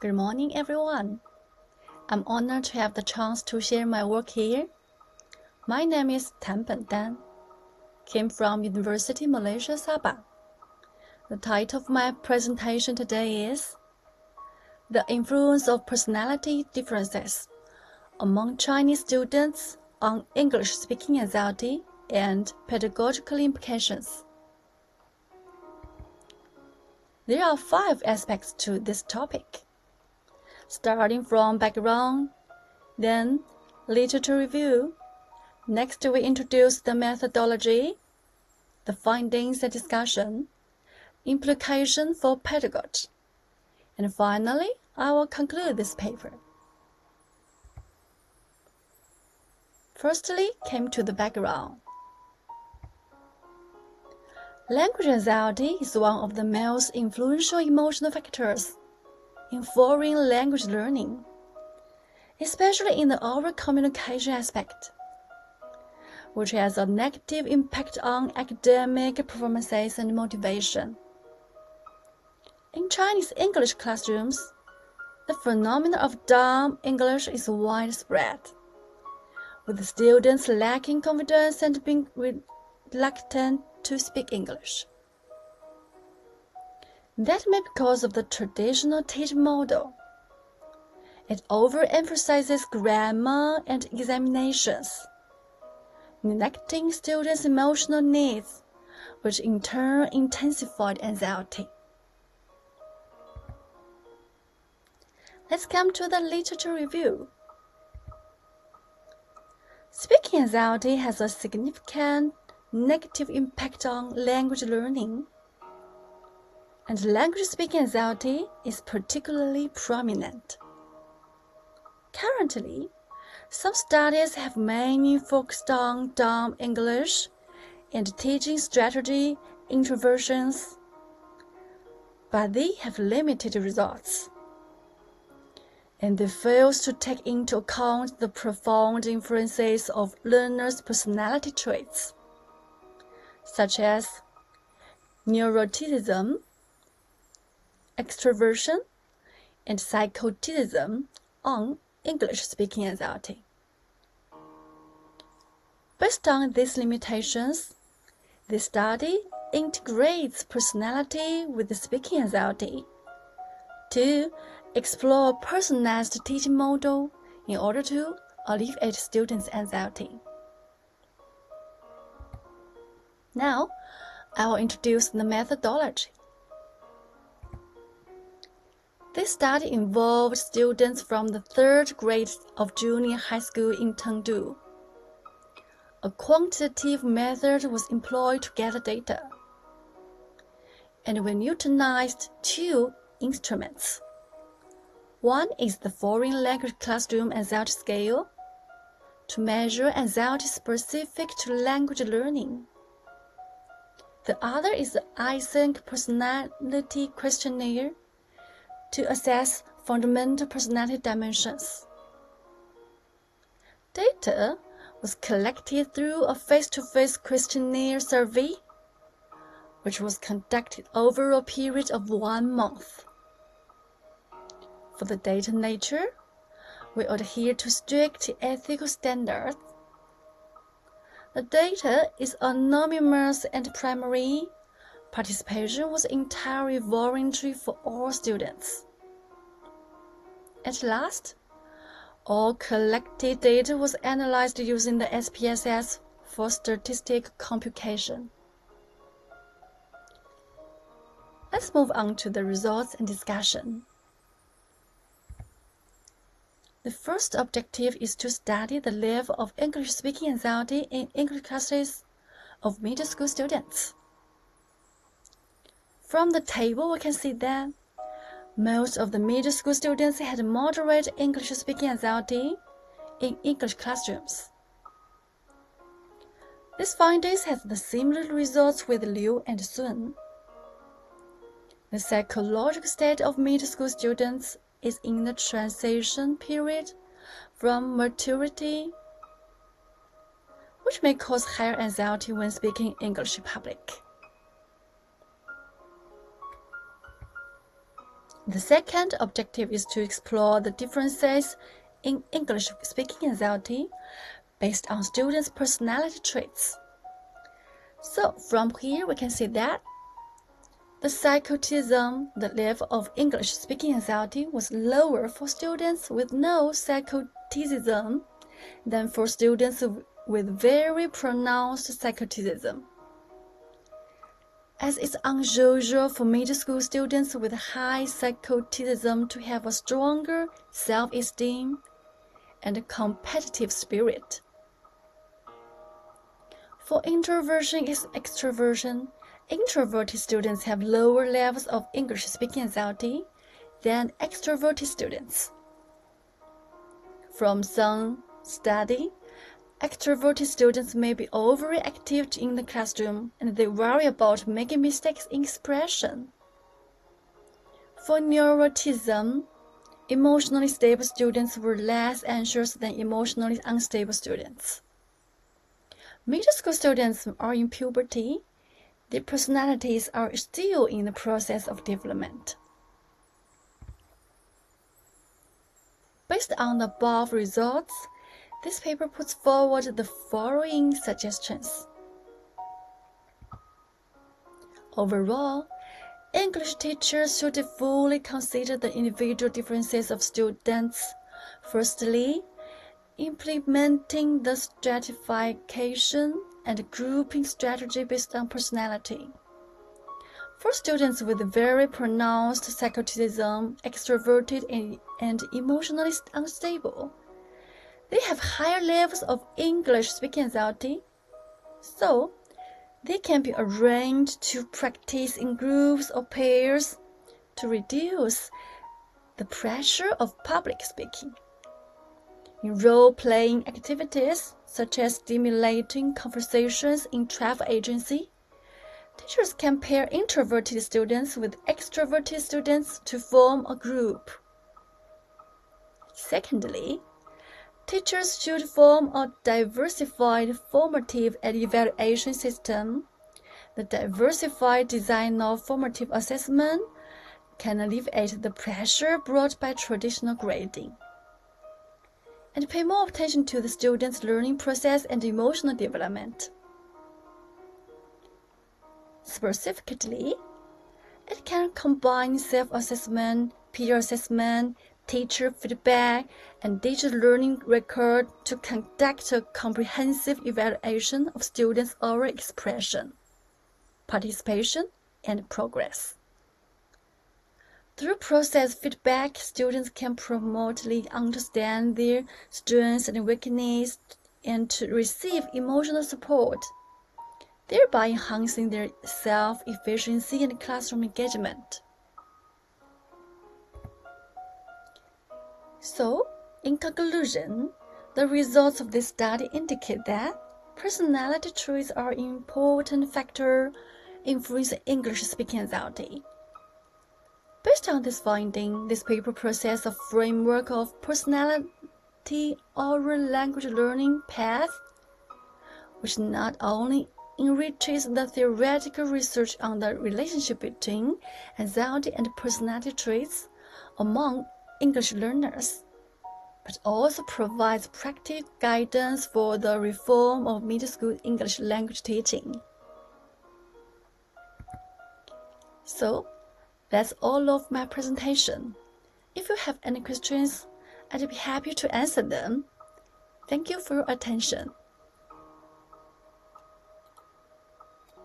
Good morning, everyone. I'm honored to have the chance to share my work here. My name is Tan Dan. Came from University Malaysia, Sabah. The title of my presentation today is The Influence of Personality Differences Among Chinese Students on English Speaking Anxiety and Pedagogical Implications. There are 5 aspects to this topic. Starting from background, then literature review. Next, we introduce the methodology, the findings and discussion, implication for pedagogy, and finally, I will conclude this paper. Firstly, came to the background. Language anxiety is one of the most influential emotional factors in foreign language learning, especially in the oral communication aspect, which has a negative impact on academic performances and motivation. In Chinese English classrooms, the phenomenon of dumb English is widespread, with students lacking confidence and being reluctant to speak English. That may be because of the traditional teaching model. It overemphasizes grammar and examinations, neglecting students' emotional needs, which in turn intensified anxiety. Let's come to the literature review. Speaking anxiety has a significant negative impact on language learning, and language speaking anxiety is particularly prominent. Currently, some studies have mainly focused on dumb English and teaching strategy interventions, but they have limited results, and they fail to take into account the profound influences of learners' personality traits, such as neuroticism, extroversion, and psychoticism on English-speaking anxiety. Based on these limitations, the study integrates personality with the speaking anxiety to explore a personalized teaching model in order to alleviate students' anxiety. Now, I will introduce the methodology. This study involved students from the 3rd grade of junior high school in Chengdu. A quantitative method was employed to gather data, and we utilized 2 instruments. One is the Foreign Language Classroom Anxiety Scale, to measure anxiety specific to language learning. The other is the Eysenck Personality Questionnaire, to assess fundamental personality dimensions. Data was collected through a face-to-face questionnaire survey, which was conducted over a period of 1 month. For the data nature, we adhere to strict ethical standards. The data is anonymous and primary. Participation was entirely voluntary for all students. At last, all collected data was analyzed using the SPSS for statistical computation. Let's move on to the results and discussion. The first objective is to study the level of English-speaking anxiety in English classes of middle school students. From the table, we can see that most of the middle school students had moderate English-speaking anxiety in English classrooms. These findings have the similar results with Liu and Sun. The psychological state of middle school students is in the transition period from maturity, which may cause higher anxiety when speaking English in public. The second objective is to explore the differences in English speaking anxiety based on students' personality traits. So from here we can see that the psychoticism, the level of English speaking anxiety, was lower for students with no psychoticism than for students with very pronounced psychoticism. As it's unusual for middle school students with high psychoticism to have a stronger self-esteem and competitive spirit. For introversion and extroversion, introverted students have lower levels of English speaking anxiety than extroverted students. From some study, extroverted students may be overly active in the classroom and they worry about making mistakes in expression. For neuroticism, emotionally stable students were less anxious than emotionally unstable students. Middle school students are in puberty. Their personalities are still in the process of development. Based on the above results, this paper puts forward the following suggestions. Overall, English teachers should fully consider the individual differences of students. Firstly, implementing the stratification and grouping strategy based on personality. For students with very pronounced psychoticism, extroverted and emotionally unstable, they have higher levels of English speaking anxiety, so they can be arranged to practice in groups or pairs to reduce the pressure of public speaking. In role-playing activities, such as stimulating conversations in travel agency, teachers can pair introverted students with extroverted students to form a group. Secondly, teachers should form a diversified formative and evaluation system. The diversified design of formative assessment can alleviate the pressure brought by traditional grading, and pay more attention to the students' learning process and emotional development. Specifically, it can combine self-assessment, peer assessment, teacher feedback, and digital learning record to conduct a comprehensive evaluation of students' oral expression, participation, and progress. Through process feedback, students can promotely understand their strengths and weaknesses and to receive emotional support, thereby enhancing their self-efficiency and classroom engagement. So, in conclusion, the results of this study indicate that personality traits are an important factor influencing English speaking anxiety. Based on this finding, this paper presents a framework of personality oral language learning path, which not only enriches the theoretical research on the relationship between anxiety and personality traits among English learners, but also provides practical guidance for the reform of middle school English language teaching. So, that's all of my presentation. If you have any questions, I'd be happy to answer them. Thank you for your attention.